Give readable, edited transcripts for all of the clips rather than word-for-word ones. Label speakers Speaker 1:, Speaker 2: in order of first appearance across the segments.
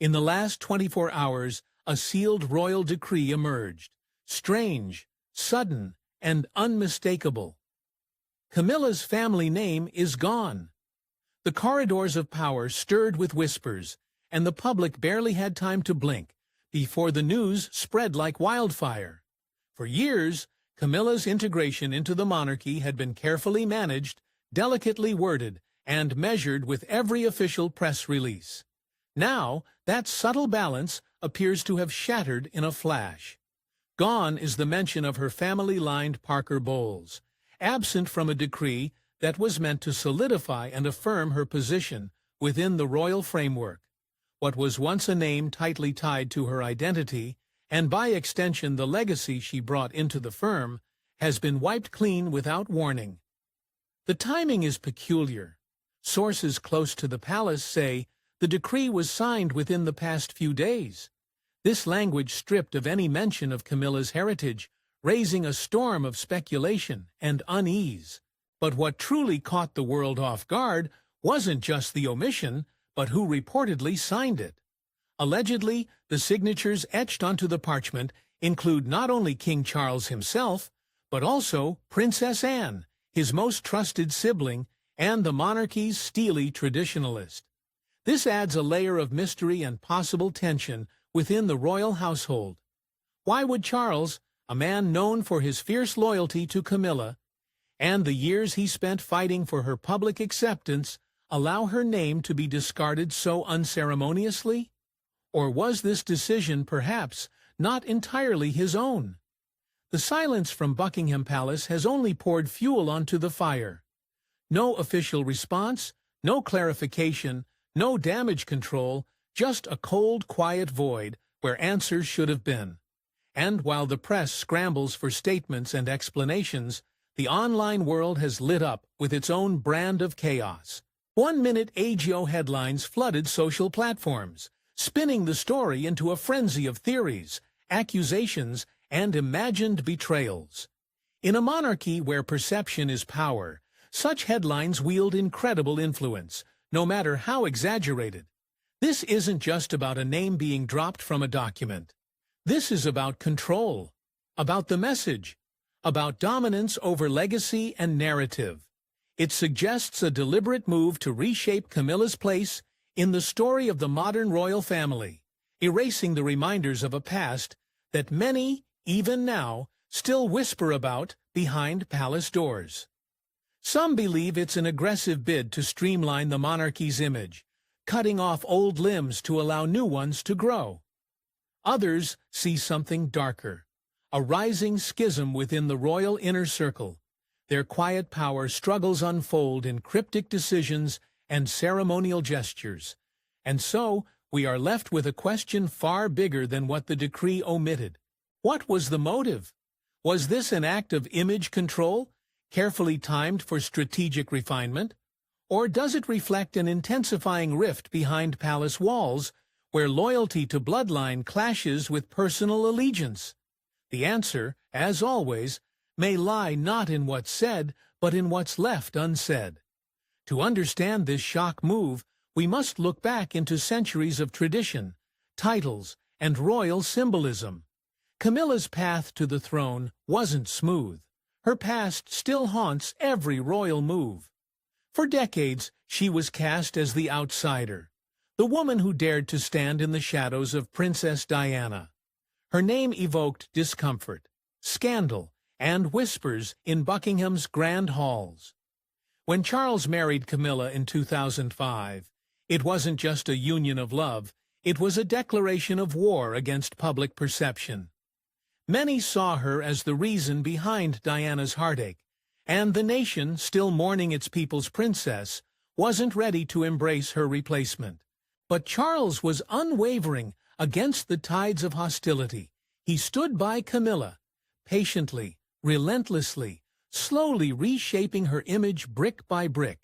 Speaker 1: In the last 24 hours, a sealed royal decree emerged. Strange, sudden, and unmistakable. Camilla's family name is gone. The corridors of power stirred with whispers, and the public barely had time to blink before the news spread like wildfire. For years, Camilla's integration into the monarchy had been carefully managed, delicately worded, and measured with every official press release. Now, that subtle balance appears to have shattered in a flash. Gone is the mention of her family-lined Parker bowls, absent from a decree that was meant to solidify and affirm her position within the royal framework. What was once a name tightly tied to her identity, and by extension the legacy she brought into the firm, has been wiped clean without warning. The timing is peculiar. Sources close to the palace say the decree was signed within the past few days. This language stripped of any mention of Camilla's heritage, raising a storm of speculation and unease. But what truly caught the world off guard wasn't just the omission, but who reportedly signed it. Allegedly, the signatures etched onto the parchment include not only King Charles himself, but also Princess Anne, his most trusted sibling, and the monarchy's steely traditionalist. This adds a layer of mystery and possible tension within the royal household. Why would Charles, a man known for his fierce loyalty to Camilla, and the years he spent fighting for her public acceptance, allow her name to be discarded so unceremoniously? Or was this decision perhaps not entirely his own? The silence from Buckingham Palace has only poured fuel onto the fire. No official response, no clarification, no damage control, just a cold, quiet void where answers should have been. And while the press scrambles for statements and explanations, the online world has lit up with its own brand of chaos. One-minute AGO headlines flooded social platforms, spinning the story into a frenzy of theories, accusations, and imagined betrayals. In a monarchy where perception is power, such headlines wield incredible influence, no matter how exaggerated. This isn't just about a name being dropped from a document. This is about control, about the message, about dominance over legacy and narrative. It suggests a deliberate move to reshape Camilla's place in the story of the modern royal family, erasing the reminders of a past that many, even now, still whisper about behind palace doors. Some believe it's an aggressive bid to streamline the monarchy's image, cutting off old limbs to allow new ones to grow. Others see something darker, a rising schism within the royal inner circle. Their quiet power struggles unfold in cryptic decisions and ceremonial gestures. And so, we are left with a question far bigger than what the decree omitted. What was the motive? Was this an act of image control, carefully timed for strategic refinement? Or does it reflect an intensifying rift behind palace walls, where loyalty to bloodline clashes with personal allegiance? The answer, as always, may lie not in what's said, but in what's left unsaid. To understand this shock move, we must look back into centuries of tradition, titles, and royal symbolism. Camilla's path to the throne wasn't smooth. Her past still haunts every royal move. For decades, she was cast as the outsider, the woman who dared to stand in the shadows of Princess Diana. Her name evoked discomfort, scandal, and whispers in Buckingham's grand halls. When Charles married Camilla in 2005, it wasn't just a union of love, it was a declaration of war against public perception. Many saw her as the reason behind Diana's heartache, and the nation, still mourning its people's princess, wasn't ready to embrace her replacement. But Charles was unwavering against the tides of hostility. He stood by Camilla, patiently, relentlessly, slowly reshaping her image brick by brick.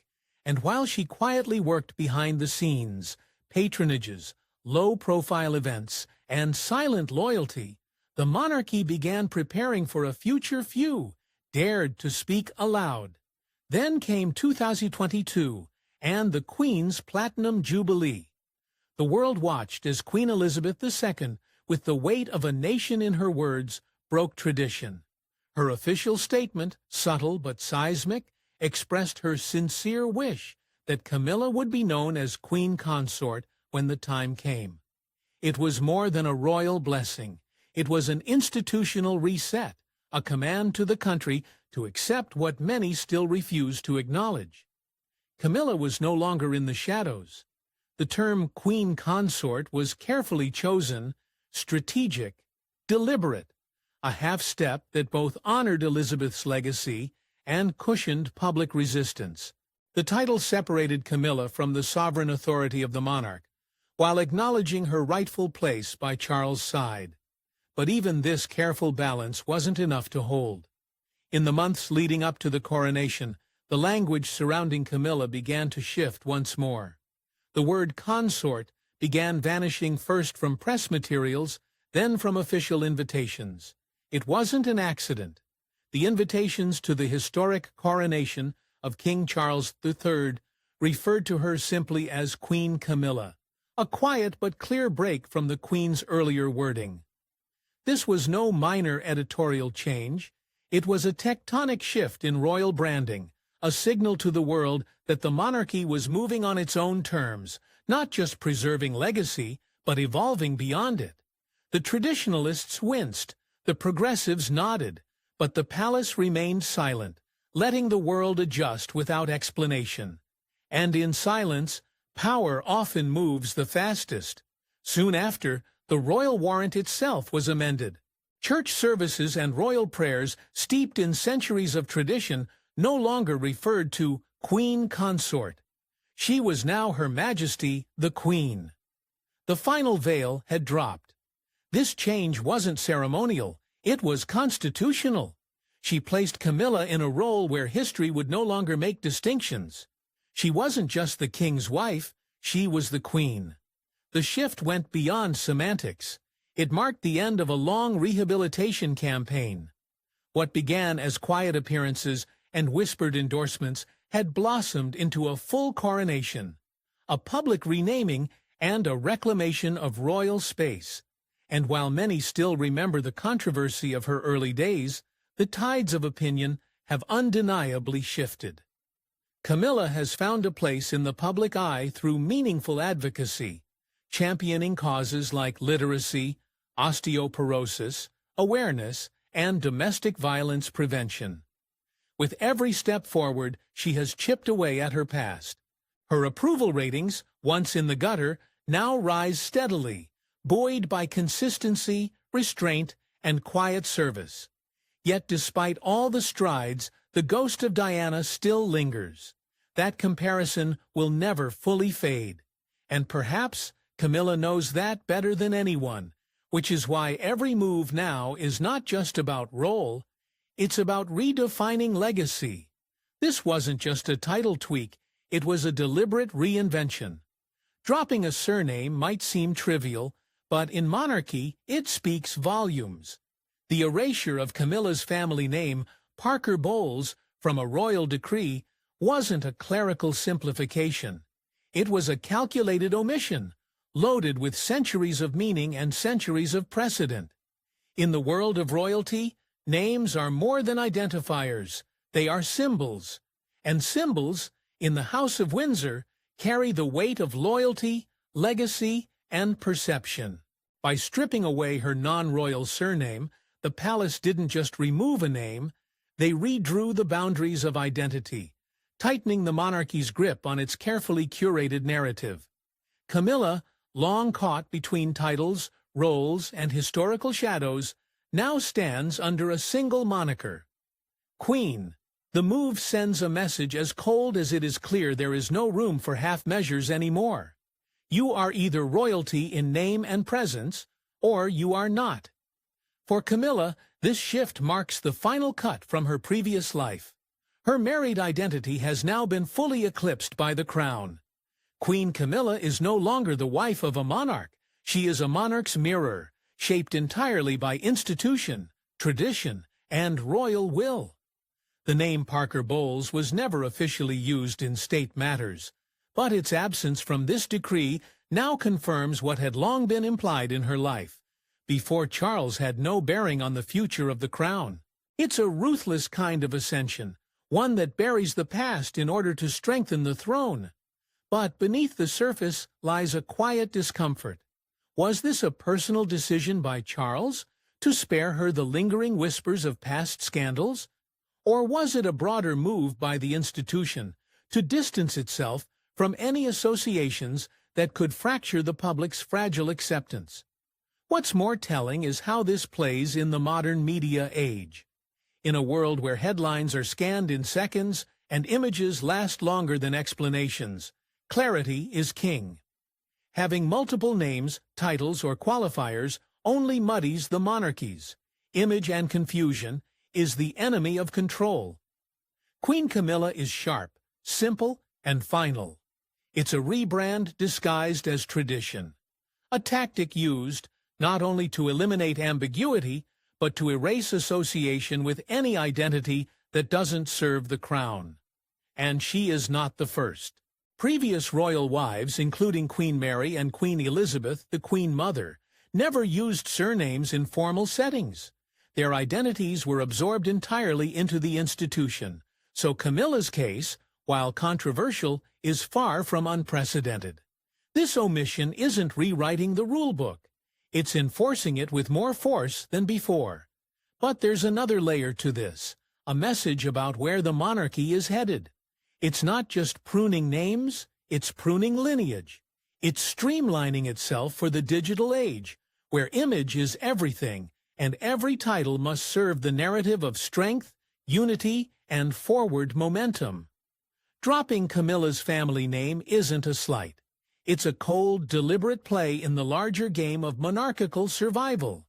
Speaker 1: And while she quietly worked behind the scenes, patronages, low-profile events, and silent loyalty, the monarchy began preparing for a future few dared to speak aloud. Then came 2022 and the Queen's Platinum Jubilee. The world watched as Queen Elizabeth II, with the weight of a nation in her words, broke tradition. Her official statement, subtle but seismic, expressed her sincere wish that Camilla would be known as Queen Consort when the time came. It was more than a royal blessing. It was an institutional reset, a command to the country to accept what many still refuse to acknowledge. Camilla was no longer in the shadows. The term Queen Consort was carefully chosen, strategic, deliberate, a half-step that both honored Elizabeth's legacy and cushioned public resistance. The title separated Camilla from the sovereign authority of the monarch, while acknowledging her rightful place by Charles' side. But even this careful balance wasn't enough to hold. In the months leading up to the coronation, the language surrounding Camilla began to shift once more. The word consort began vanishing first from press materials, then from official invitations. It wasn't an accident. The invitations to the historic coronation of King Charles III referred to her simply as Queen Camilla, a quiet but clear break from the Queen's earlier wording. This was no minor editorial change. It was a tectonic shift in royal branding, a signal to the world that the monarchy was moving on its own terms, not just preserving legacy, but evolving beyond it. The traditionalists winced, the progressives nodded, but the palace remained silent, letting the world adjust without explanation. And in silence, power often moves the fastest. Soon after, the royal warrant itself was amended. Church services and royal prayers, steeped in centuries of tradition, no longer referred to Queen Consort. She was now Her Majesty the Queen. The final veil had dropped. This change wasn't ceremonial, it was constitutional. She placed Camilla in a role where history would no longer make distinctions. She wasn't just the king's wife, she was the queen. The shift went beyond semantics. It marked the end of a long rehabilitation campaign. What began as quiet appearances and whispered endorsements had blossomed into a full coronation, a public renaming, and a reclamation of royal space. And while many still remember the controversy of her early days, the tides of opinion have undeniably shifted. Camilla has found a place in the public eye through meaningful advocacy, championing causes like literacy, osteoporosis, awareness, and domestic violence prevention. With every step forward, she has chipped away at her past. Her approval ratings, once in the gutter, now rise steadily, buoyed by consistency, restraint, and quiet service. Yet despite all the strides, the ghost of Diana still lingers. That comparison will never fully fade. And perhaps Camilla knows that better than anyone, which is why every move now is not just about role, it's about redefining legacy. This wasn't just a title tweak, it was a deliberate reinvention. Dropping a surname might seem trivial, but in monarchy, it speaks volumes. The erasure of Camilla's family name, Parker Bowles, from a royal decree, wasn't a clerical simplification. It was a calculated omission, loaded with centuries of meaning and centuries of precedent. In the world of royalty, names are more than identifiers, they are symbols. And symbols, in the House of Windsor, carry the weight of loyalty, legacy, and perception. By stripping away her non-royal surname, the palace didn't just remove a name, they redrew the boundaries of identity, tightening the monarchy's grip on its carefully curated narrative. Camilla, long caught between titles, roles, and historical shadows, now stands under a single moniker. Queen. The move sends a message as cold as it is clear there is no room for half measures anymore. You are either royalty in name and presence, or you are not. For Camilla, this shift marks the final cut from her previous life. Her married identity has now been fully eclipsed by the crown. Queen Camilla is no longer the wife of a monarch. She is a monarch's mirror, shaped entirely by institution, tradition, and royal will. The name Parker Bowles was never officially used in state matters, but its absence from this decree now confirms what had long been implied in her life. Before Charles had no bearing on the future of the crown. It's a ruthless kind of ascension, one that buries the past in order to strengthen the throne. But beneath the surface lies a quiet discomfort. Was this a personal decision by Charles to spare her the lingering whispers of past scandals? Or was it a broader move by the institution to distance itself from any associations that could fracture the public's fragile acceptance? What's more telling is how this plays in the modern media age. In a world where headlines are scanned in seconds and images last longer than explanations, clarity is king. Having multiple names, titles, or qualifiers only muddies the monarchies. Image and confusion is the enemy of control. Queen Camilla is sharp, simple, and final. It's a rebrand disguised as tradition. A tactic used not only to eliminate ambiguity, but to erase association with any identity that doesn't serve the crown. And she is not the first. Previous royal wives, including Queen Mary and Queen Elizabeth, the Queen Mother, never used surnames in formal settings. Their identities were absorbed entirely into the institution, so Camilla's case, while controversial, is far from unprecedented. This omission isn't rewriting the rulebook. It's enforcing it with more force than before. But there's another layer to this, a message about where the monarchy is headed. It's not just pruning names, it's pruning lineage. It's streamlining itself for the digital age, where image is everything, and every title must serve the narrative of strength, unity, and forward momentum. Dropping Camilla's family name isn't a slight. It's a cold, deliberate play in the larger game of monarchical survival.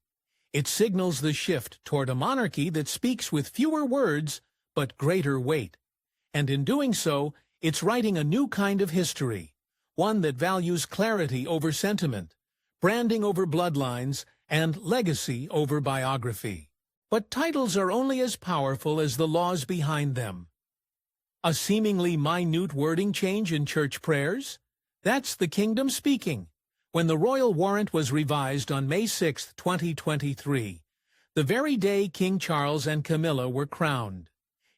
Speaker 1: It signals the shift toward a monarchy that speaks with fewer words but greater weight. And in doing so, it's writing a new kind of history, one that values clarity over sentiment, branding over bloodlines, and legacy over biography. But titles are only as powerful as the laws behind them. A seemingly minute wording change in church prayers? That's the kingdom speaking. When the royal warrant was revised on May 6, 2023, the very day King Charles and Camilla were crowned,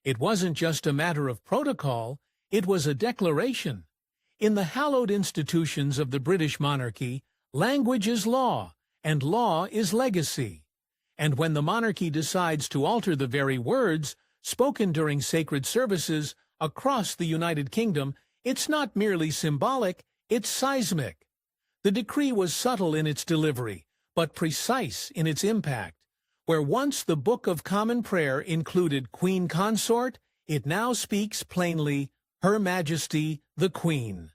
Speaker 1: it wasn't just a matter of protocol, it was a declaration. In the hallowed institutions of the British monarchy, language is law, and law is legacy. And when the monarchy decides to alter the very words spoken during sacred services across the United Kingdom, it's not merely symbolic, it's seismic. The decree was subtle in its delivery, but precise in its impact. Where once the Book of Common Prayer included Queen Consort, it now speaks plainly, Her Majesty the Queen.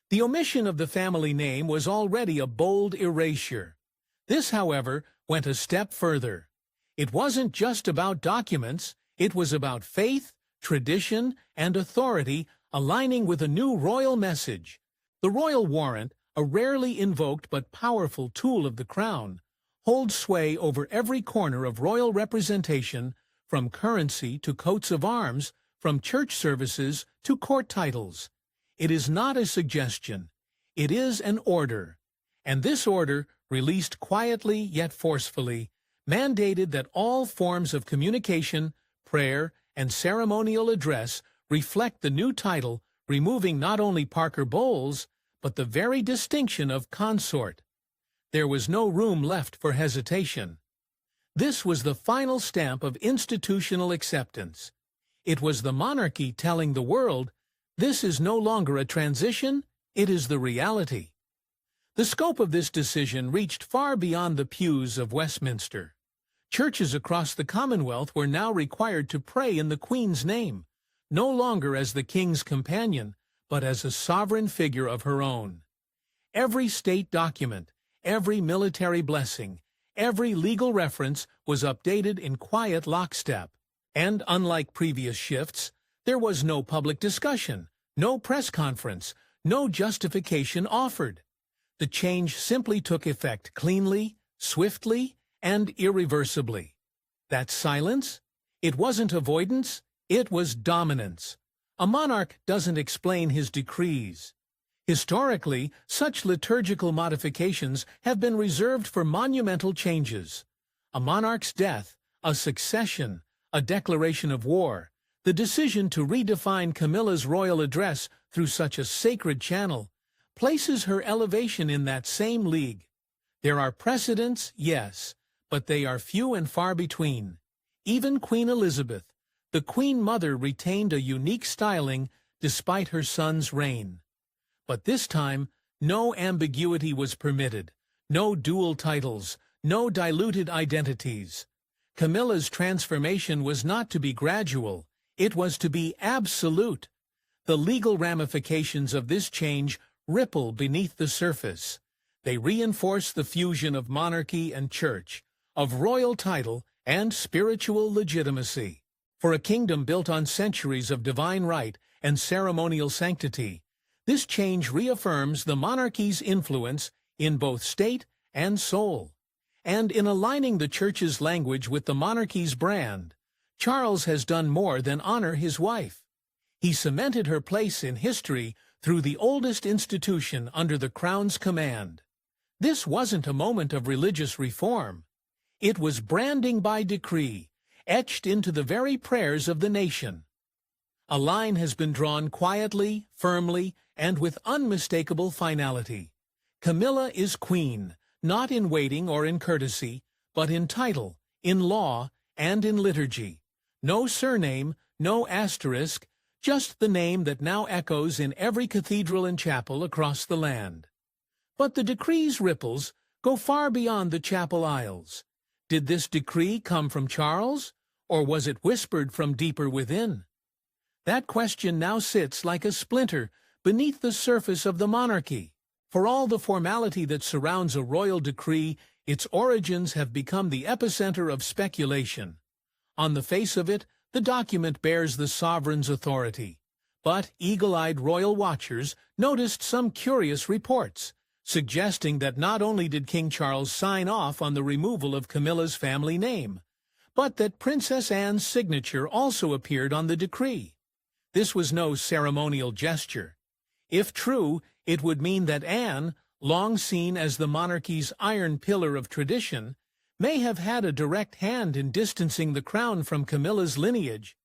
Speaker 1: The omission of the family name was already a bold erasure. This, however, went a step further. It wasn't just about documents, it was about faith, tradition, and authority aligning with a new royal message. The royal warrant, a rarely invoked but powerful tool of the crown, holds sway over every corner of royal representation, from currency to coats of arms, from church services to court titles. It is not a suggestion, it is an order. And this order, released quietly yet forcefully, mandated that all forms of communication, prayer, and ceremonial address reflect the new title, removing not only Parker Bowles, but the very distinction of consort. There was no room left for hesitation. This was the final stamp of institutional acceptance. It was the monarchy telling the world, this is no longer a transition, it is the reality. The scope of this decision reached far beyond the pews of Westminster. Churches across the Commonwealth were now required to pray in the Queen's name, no longer as the King's companion, but as a sovereign figure of her own. Every state document, every military blessing, every legal reference was updated in quiet lockstep. And unlike previous shifts, there was no public discussion, no press conference, no justification offered. The change simply took effect cleanly, swiftly, and irreversibly. That silence? It wasn't avoidance, it was dominance. A monarch doesn't explain his decrees. Historically, such liturgical modifications have been reserved for monumental changes. A monarch's death, a succession, a declaration of war. The decision to redefine Camilla's royal address through such a sacred channel places her elevation in that same league. There are precedents, yes, but they are few and far between. Even Queen Elizabeth, the Queen Mother, retained a unique styling despite her son's reign. But this time, no ambiguity was permitted, no dual titles, no diluted identities. Camilla's transformation was not to be gradual, it was to be absolute. The legal ramifications of this change ripple beneath the surface. They reinforce the fusion of monarchy and church, of royal title and spiritual legitimacy. For a kingdom built on centuries of divine right and ceremonial sanctity, this change reaffirms the monarchy's influence in both state and soul. And in aligning the Church's language with the monarchy's brand, Charles has done more than honor his wife. He cemented her place in history through the oldest institution under the Crown's command. This wasn't a moment of religious reform. It was branding by decree, etched into the very prayers of the nation. A line has been drawn quietly, firmly, and with unmistakable finality. Camilla is queen, not in waiting or in courtesy, but in title, in law, and in liturgy. No surname, no asterisk, just the name that now echoes in every cathedral and chapel across the land. But the decree's ripples go far beyond the chapel aisles. Did this decree come from Charles, or was it whispered from deeper within? That question now sits like a splinter beneath the surface of the monarchy. For all the formality that surrounds a royal decree, its origins have become the epicenter of speculation. On the face of it, the document bears the sovereign's authority. But eagle-eyed royal watchers noticed some curious reports, suggesting that not only did King Charles sign off on the removal of Camilla's family name, but that Princess Anne's signature also appeared on the decree. This was no ceremonial gesture. If true, it would mean that Anne, long seen as the monarchy's iron pillar of tradition, may have had a direct hand in distancing the crown from Camilla's lineage.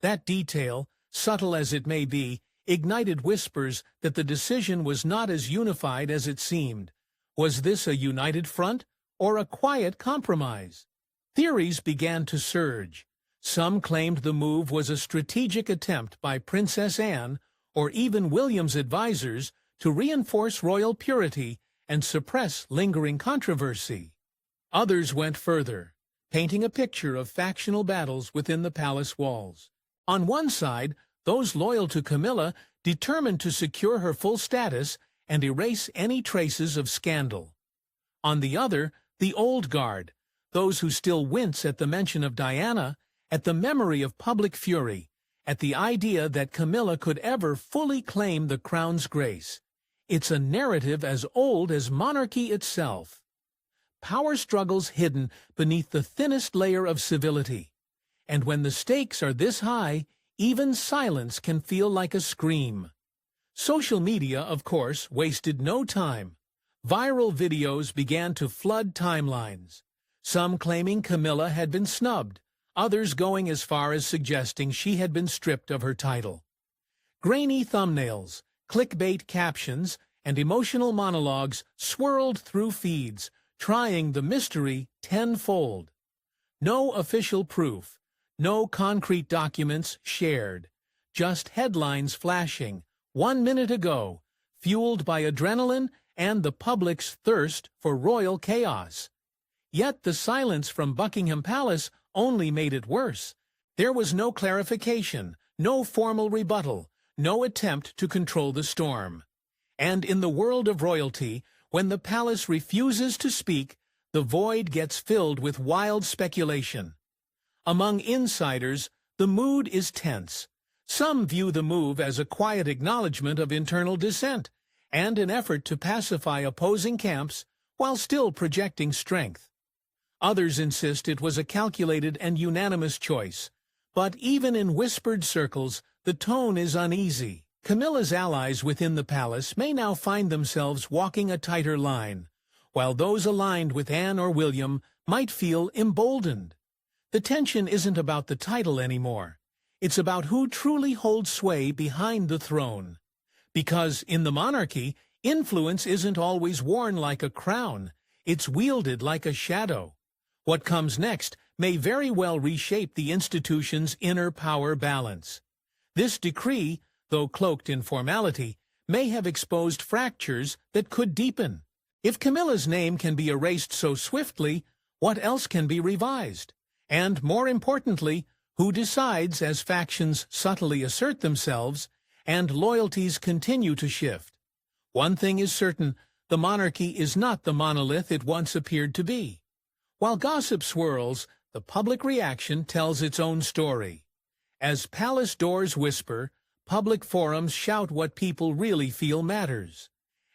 Speaker 1: That detail, subtle as it may be, ignited whispers that the decision was not as unified as it seemed. Was this a united front, or a quiet compromise? Theories began to surge. Some claimed the move was a strategic attempt by Princess Anne, or even William's advisors, to reinforce royal purity and suppress lingering controversy. Others went further, painting a picture of factional battles within the palace walls. On one side, those loyal to Camilla determined to secure her full status and erase any traces of scandal. On the other, the old guard, those who still wince at the mention of Diana, at the memory of public fury, at the idea that Camilla could ever fully claim the crown's grace. It's a narrative as old as monarchy itself. Power struggles hidden beneath the thinnest layer of civility. And when the stakes are this high, even silence can feel like a scream. Social media, of course, wasted no time. Viral videos began to flood timelines, some claiming Camilla had been snubbed, others going as far as suggesting she had been stripped of her title. Grainy thumbnails, clickbait captions, and emotional monologues swirled through feeds, trying the mystery tenfold. No official proof, no concrete documents shared, just headlines flashing 1 minute ago, fueled by adrenaline and the public's thirst for royal chaos. Yet the silence from Buckingham Palace only made it worse. There was no clarification, no formal rebuttal, no attempt to control the storm. And in the world of royalty, when the palace refuses to speak, the void gets filled with wild speculation. Among insiders, the mood is tense. Some view the move as a quiet acknowledgement of internal dissent and an effort to pacify opposing camps while still projecting strength. Others insist it was a calculated and unanimous choice, but even in whispered circles, the tone is uneasy. Camilla's allies within the palace may now find themselves walking a tighter line, while those aligned with Anne or William might feel emboldened. The tension isn't about the title anymore. It's about who truly holds sway behind the throne. Because in the monarchy, influence isn't always worn like a crown. It's wielded like a shadow. What comes next may very well reshape the institution's inner power balance. This decree, though cloaked in formality, may have exposed fractures that could deepen. If Camilla's name can be erased so swiftly, what else can be revised? And, more importantly, who decides as factions subtly assert themselves and loyalties continue to shift? One thing is certain, the monarchy is not the monolith it once appeared to be. While gossip swirls, the public reaction tells its own story. As palace doors whisper, public forums shout what people really feel matters.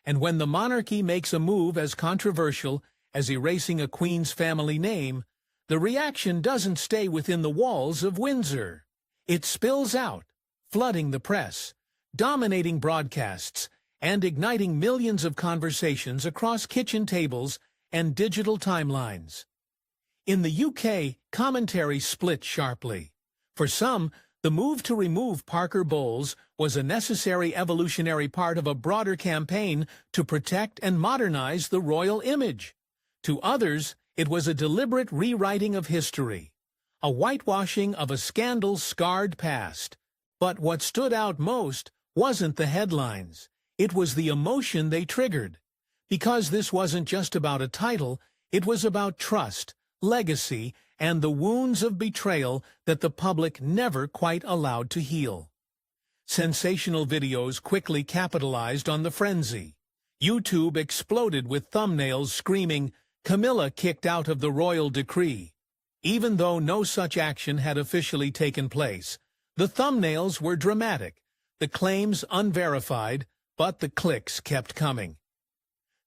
Speaker 1: And when the monarchy makes a move as controversial as erasing a queen's family name, the reaction doesn't stay within the walls of Windsor. It spills out, flooding the press, dominating broadcasts, and igniting millions of conversations across kitchen tables and digital timelines. In the UK, commentary split sharply. For some, the move to remove Parker Bowles was a necessary evolutionary part of a broader campaign to protect and modernize the royal image. To others, it was a deliberate rewriting of history, a whitewashing of a scandal-scarred past. But what stood out most wasn't the headlines. It was the emotion they triggered. Because this wasn't just about a title, it was about trust, legacy, and the wounds of betrayal that the public never quite allowed to heal. Sensational videos quickly capitalized on the frenzy. YouTube exploded with thumbnails screaming, "Camilla kicked out of the royal decree." Even though no such action had officially taken place, the thumbnails were dramatic, the claims unverified, but the clicks kept coming.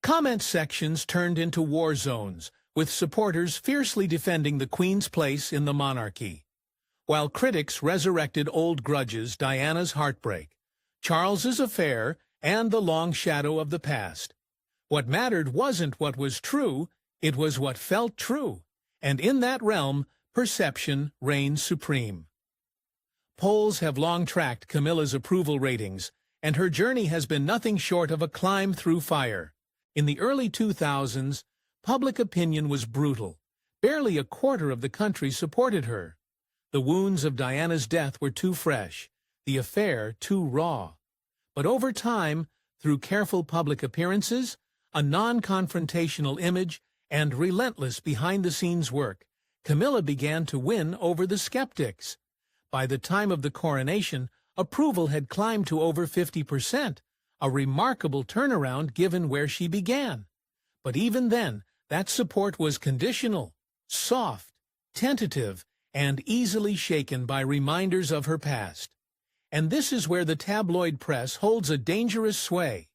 Speaker 1: Comment sections turned into war zones, with supporters fiercely defending the Queen's place in the monarchy. While critics resurrected old grudges, Diana's heartbreak, Charles's affair, and the long shadow of the past. What mattered wasn't what was true, it was what felt true, and in that realm, perception reigned supreme. Polls have long tracked Camilla's approval ratings, and her journey has been nothing short of a climb through fire. In the early 2000s, public opinion was brutal. Barely a quarter of the country supported her. The wounds of Diana's death were too fresh, the affair too raw. But over time, through careful public appearances, a non-confrontational image, and relentless behind-the-scenes work, Camilla began to win over the skeptics. By the time of the coronation, approval had climbed to over 50%, a remarkable turnaround given where she began. But even then, that support was conditional, soft, tentative, and easily shaken by reminders of her past. And this is where the tabloid press holds a dangerous sway.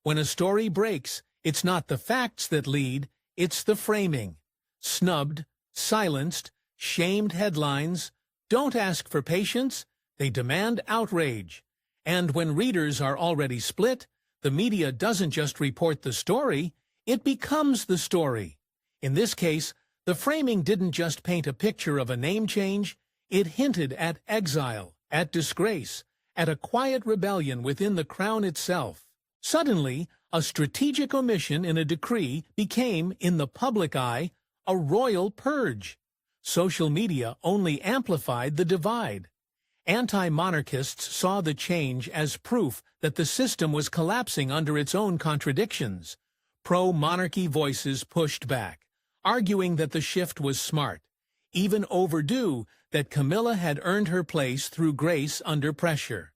Speaker 1: When a story breaks, it's not the facts that lead, it's the framing. Snubbed, silenced, shamed headlines don't ask for patience, they demand outrage. And when readers are already split, the media doesn't just report the story, it becomes the story. In this case, the framing didn't just paint a picture of a name change, it hinted at exile, at disgrace, at a quiet rebellion within the crown itself. Suddenly, a strategic omission in a decree became, in the public eye, a royal purge. Social media only amplified the divide. Anti-monarchists saw the change as proof that the system was collapsing under its own contradictions. Pro-monarchy voices pushed back, arguing that the shift was smart, even overdue, that Camilla had earned her place through grace under pressure.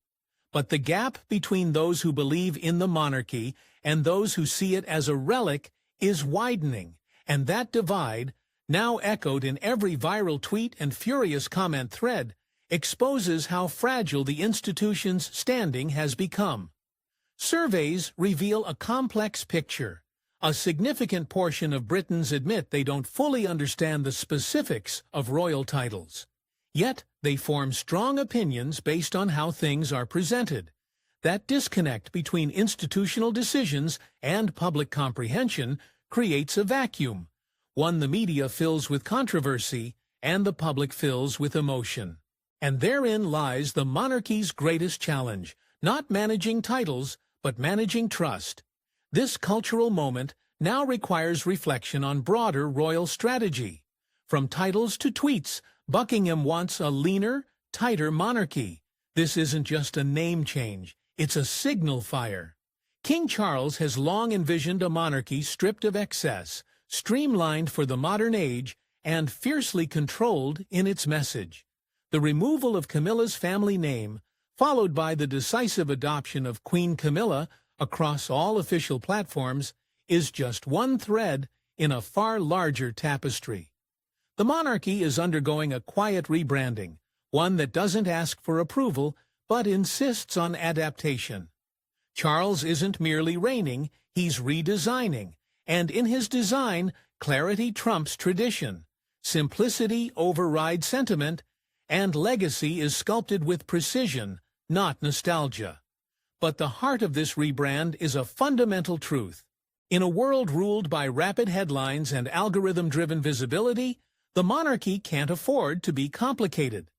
Speaker 1: But the gap between those who believe in the monarchy and those who see it as a relic is widening, and that divide, now echoed in every viral tweet and furious comment thread, exposes how fragile the institution's standing has become. Surveys reveal a complex picture. A significant portion of Britons admit they don't fully understand the specifics of royal titles. Yet, they form strong opinions based on how things are presented. That disconnect between institutional decisions and public comprehension creates a vacuum, one the media fills with controversy and the public fills with emotion. And therein lies the monarchy's greatest challenge, not managing titles, but managing trust. This cultural moment now requires reflection on broader royal strategy. From titles to tweets, Buckingham wants a leaner, tighter monarchy. This isn't just a name change, it's a signal fire. King Charles has long envisioned a monarchy stripped of excess, streamlined for the modern age, and fiercely controlled in its message. The removal of Camilla's family name, followed by the decisive adoption of Queen Camilla across all official platforms, is just one thread in a far larger tapestry. The monarchy is undergoing a quiet rebranding, one that doesn't ask for approval but insists on adaptation. Charles isn't merely reigning, he's redesigning, and in his design, clarity trumps tradition, simplicity overrides sentiment, and legacy is sculpted with precision, not nostalgia. But the heart of this rebrand is a fundamental truth. In a world ruled by rapid headlines and algorithm-driven visibility, the monarchy can't afford to be complicated.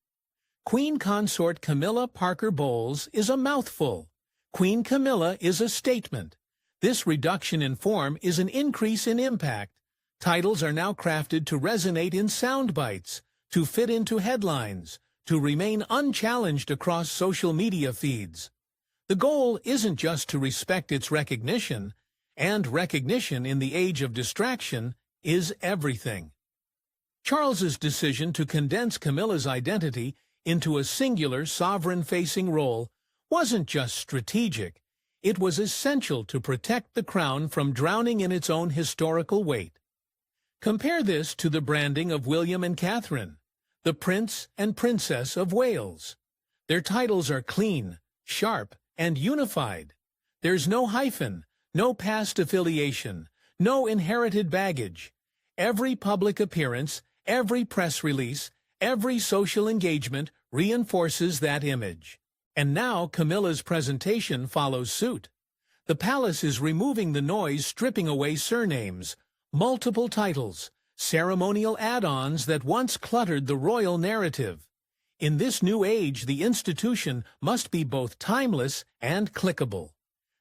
Speaker 1: Queen Consort Camilla Parker Bowles is a mouthful. Queen Camilla is a statement. This reduction in form is an increase in impact. Titles are now crafted to resonate in sound bites, to fit into headlines, to remain unchallenged across social media feeds. The goal isn't just to respect its recognition, and recognition in the age of distraction is everything. Charles's decision to condense Camilla's identity into a singular sovereign-facing role wasn't just strategic, it was essential to protect the crown from drowning in its own historical weight. Compare this to the branding of William and Catherine, the Prince and Princess of Wales. Their titles are clean, sharp, and unified. There's no hyphen, no past affiliation, no inherited baggage. Every public appearance, every press release, every social engagement reinforces that image. And now Camilla's presentation follows suit. The palace is removing the noise, stripping away surnames, multiple titles, ceremonial add-ons that once cluttered the royal narrative. In this new age, the institution must be both timeless and clickable.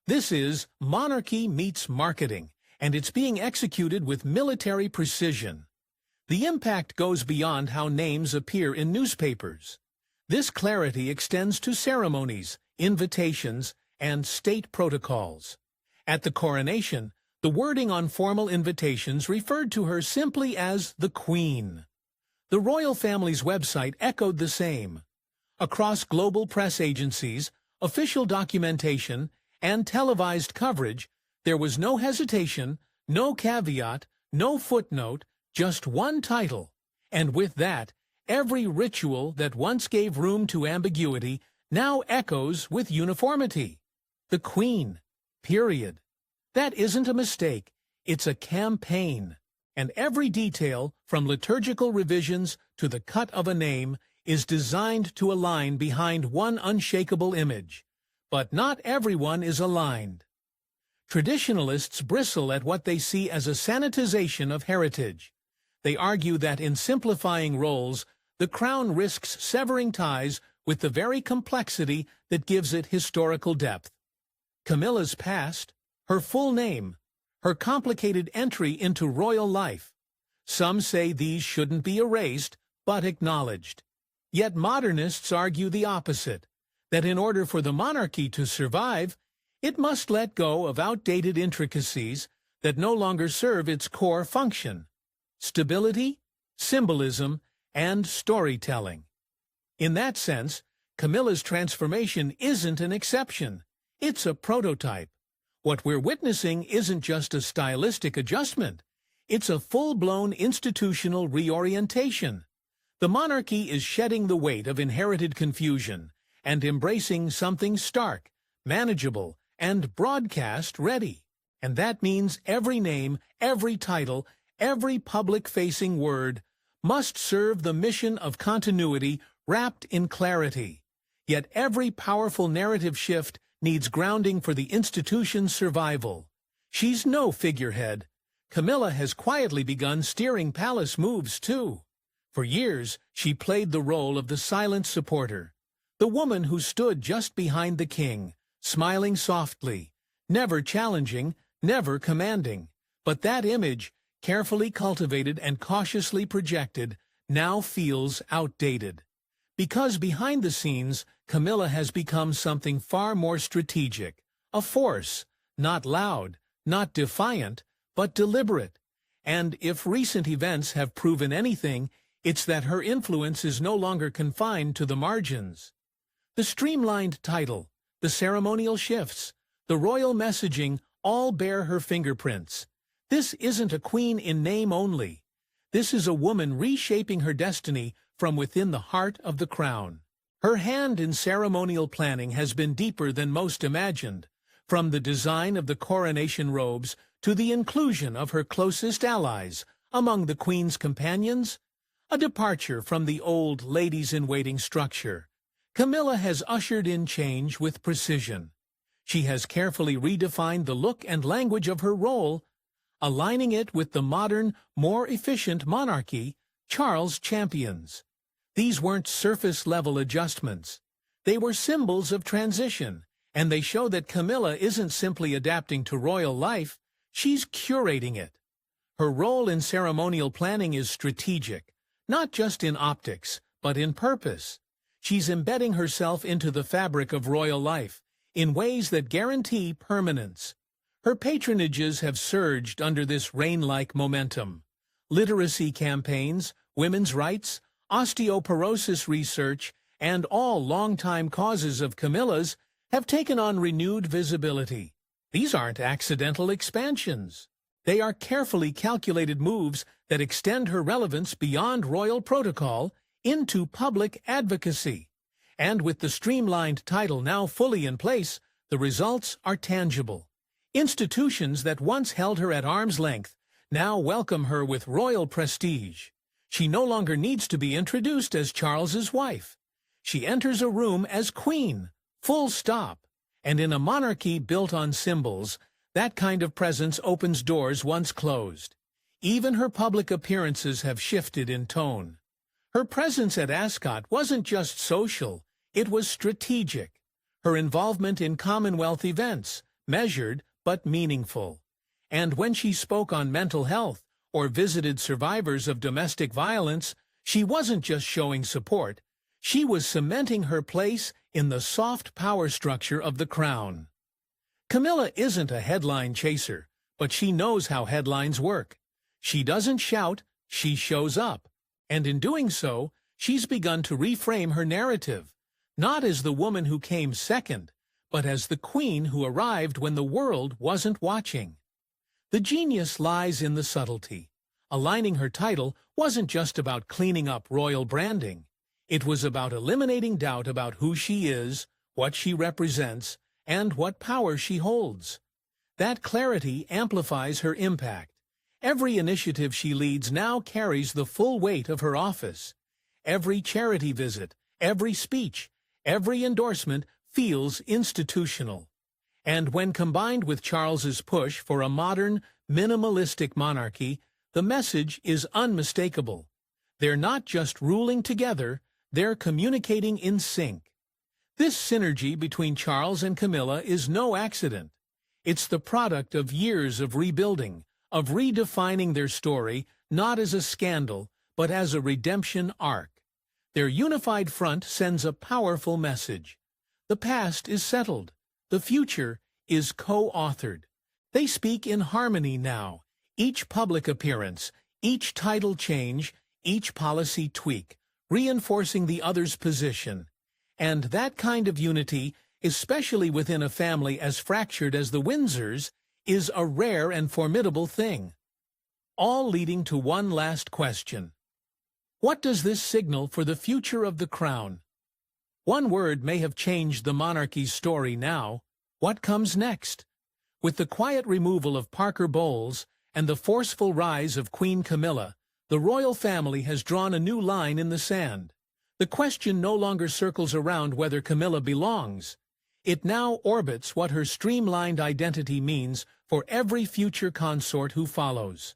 Speaker 1: This is monarchy meets marketing, and it's being executed with military precision. The impact goes beyond how names appear in newspapers. This clarity extends to ceremonies, invitations, and state protocols. At the coronation, the wording on formal invitations referred to her simply as the Queen. The royal family's website echoed the same. Across global press agencies, official documentation, and televised coverage, there was no hesitation, no caveat, no footnote, just one title. And with that, every ritual that once gave room to ambiguity now echoes with uniformity. The Queen, period. That isn't a mistake, it's a campaign. And every detail, from liturgical revisions to the cut of a name, is designed to align behind one unshakable image. But not everyone is aligned. Traditionalists bristle at what they see as a sanitization of heritage. They argue that in simplifying roles, the crown risks severing ties with the very complexity that gives it historical depth. Camilla's past, her full name, her complicated entry into royal life. Some say these shouldn't be erased, but acknowledged. Yet modernists argue the opposite, that in order for the monarchy to survive, it must let go of outdated intricacies that no longer serve its core function: stability, symbolism, and storytelling. In that sense, Camilla's transformation isn't an exception. It's a prototype. What we're witnessing isn't just a stylistic adjustment. It's a full-blown institutional reorientation. The monarchy is shedding the weight of inherited confusion and embracing something stark, manageable, and broadcast-ready. And that means every name, every title, every public-facing word must serve the mission of continuity wrapped in clarity. Yet every powerful narrative shift needs grounding for the institution's survival. She's no figurehead. Camilla has quietly begun steering palace moves, too. For years, she played the role of the silent supporter, the woman who stood just behind the king, smiling softly, never challenging, never commanding. But that image, carefully cultivated and cautiously projected, now feels outdated. Because behind the scenes, Camilla has become something far more strategic, a force, not loud, not defiant, but deliberate. And if recent events have proven anything, it's that her influence is no longer confined to the margins. The streamlined title, the ceremonial shifts, the royal messaging all bear her fingerprints. This isn't a queen in name only. This is a woman reshaping her destiny from within the heart of the crown. Her hand in ceremonial planning has been deeper than most imagined, from the design of the coronation robes to the inclusion of her closest allies among the queen's companions. A departure from the old ladies-in-waiting structure. Camilla has ushered in change with precision. She has carefully redefined the look and language of her role, aligning it with the modern, more efficient monarchy Charles champions. These weren't surface-level adjustments. They were symbols of transition, and they show that Camilla isn't simply adapting to royal life, she's curating it. Her role in ceremonial planning is strategic, not just in optics, but in purpose. She's embedding herself into the fabric of royal life, in ways that guarantee permanence. Her patronages have surged under this rain-like momentum. Literacy campaigns, women's rights, osteoporosis research, and all long-time causes of Camilla's have taken on renewed visibility. These aren't accidental expansions. They are carefully calculated moves that extend her relevance beyond royal protocol into public advocacy. And with the streamlined title now fully in place, the results are tangible. Institutions that once held her at arm's length now welcome her with royal prestige. She no longer needs to be introduced as Charles's wife. She enters a room as queen, full stop. And in a monarchy built on symbols, that kind of presence opens doors once closed. Even her public appearances have shifted in tone. Her presence at Ascot wasn't just social, it was strategic. Her involvement in Commonwealth events, measured but meaningful. And when she spoke on mental health or visited survivors of domestic violence, she wasn't just showing support, she was cementing her place in the soft power structure of the crown. Camilla isn't a headline chaser, but she knows how headlines work. She doesn't shout, she shows up. And in doing so, she's begun to reframe her narrative, not as the woman who came second, but as the queen who arrived when the world wasn't watching. The genius lies in the subtlety. Aligning her title wasn't just about cleaning up royal branding. It was about eliminating doubt about who she is, what she represents, and what power she holds. That clarity amplifies her impact. Every initiative she leads now carries the full weight of her office. Every charity visit, every speech, every endorsement feels institutional. And when combined with Charles's push for a modern, minimalistic monarchy, the message is unmistakable. They're not just ruling together, they're communicating in sync. This synergy between Charles and Camilla is no accident. It's the product of years of rebuilding, of redefining their story, not as a scandal, but as a redemption arc. Their unified front sends a powerful message. The past is settled. The future is co-authored. They speak in harmony now. Each public appearance, each title change, each policy tweak, reinforcing the other's position. And that kind of unity, especially within a family as fractured as the Windsors, is a rare and formidable thing. All leading to one last question. What does this signal for the future of the crown? One word may have changed the monarchy's story now. What comes next? With the quiet removal of Parker Bowles and the forceful rise of Queen Camilla, the royal family has drawn a new line in the sand. The question no longer circles around whether Camilla belongs. It now orbits what her streamlined identity means for every future consort who follows.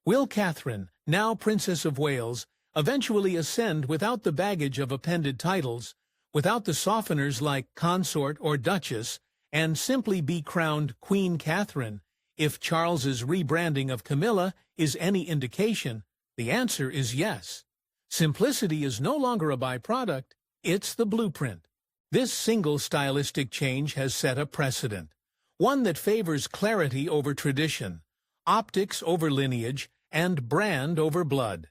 Speaker 1: Will Catherine, now Princess of Wales, eventually ascend without the baggage of appended titles, without the softeners like consort or duchess, and simply be crowned Queen Catherine? If Charles's rebranding of Camilla is any indication, the answer is yes. Simplicity is no longer a byproduct, it's the blueprint. This single stylistic change has set a precedent, one that favors clarity over tradition, optics over lineage, and brand over blood.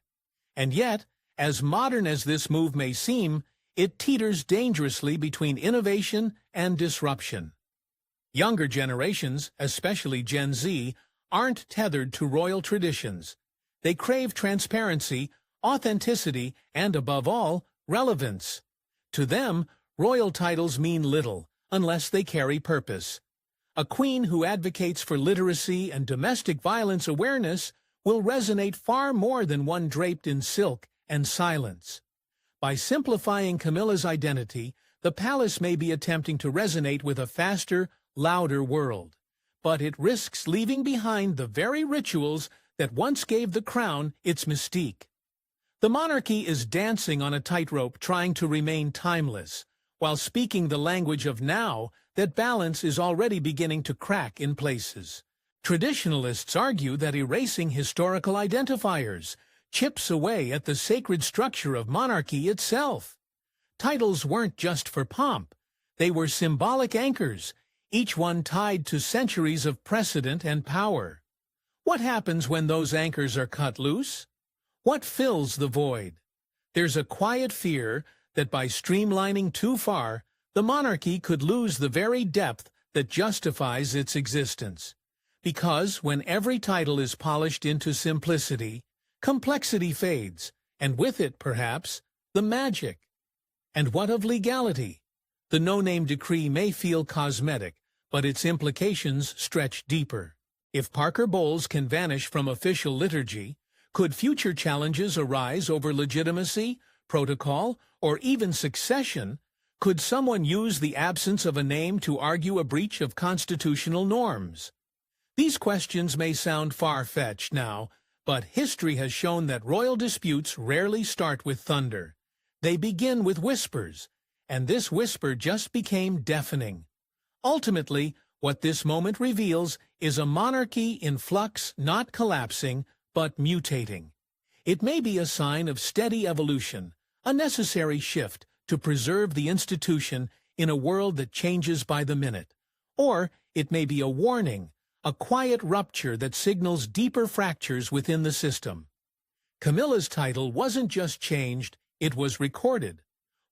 Speaker 1: And yet, as modern as this move may seem, it teeters dangerously between innovation and disruption. Younger generations, especially Gen Z, aren't tethered to royal traditions. They crave transparency, authenticity, and above all, relevance. To them, royal titles mean little, unless they carry purpose. A queen who advocates for literacy and domestic violence awareness will resonate far more than one draped in silk and silence. By simplifying Camilla's identity, the palace may be attempting to resonate with a faster, louder world. But it risks leaving behind the very rituals that once gave the crown its mystique. The monarchy is dancing on a tightrope trying to remain timeless, while speaking the language of now. That balance is already beginning to crack in places. Traditionalists argue that erasing historical identifiers chips away at the sacred structure of monarchy itself. Titles weren't just for pomp. They were symbolic anchors, each one tied to centuries of precedent and power. What happens when those anchors are cut loose? What fills the void? There's a quiet fear that by streamlining too far, the monarchy could lose the very depth that justifies its existence. Because when every title is polished into simplicity, complexity fades, and with it, perhaps, the magic. And what of legality? The no-name decree may feel cosmetic, but its implications stretch deeper. If Parker Bowles can vanish from official liturgy, could future challenges arise over legitimacy, protocol, or even succession? Could someone use the absence of a name to argue a breach of constitutional norms? These questions may sound far-fetched now, but history has shown that royal disputes rarely start with thunder. They begin with whispers, and this whisper just became deafening. Ultimately, what this moment reveals is a monarchy in flux, not collapsing, but mutating. It may be a sign of steady evolution, a necessary shift to preserve the institution in a world that changes by the minute. Or it may be a warning, a quiet rupture that signals deeper fractures within the system. Camilla's title wasn't just changed, it was recorded.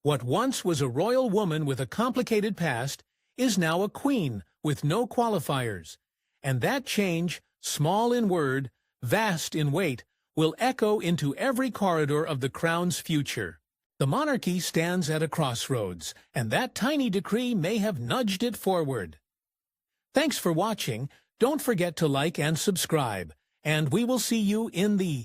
Speaker 1: What once was a royal woman with a complicated past is now a queen with no qualifiers. And that change, small in word, vast in weight, will echo into every corridor of the crown's future. The monarchy stands at a crossroads, and that tiny decree may have nudged it forward. Thanks for watching. Don't forget to like and subscribe, and we will see you in the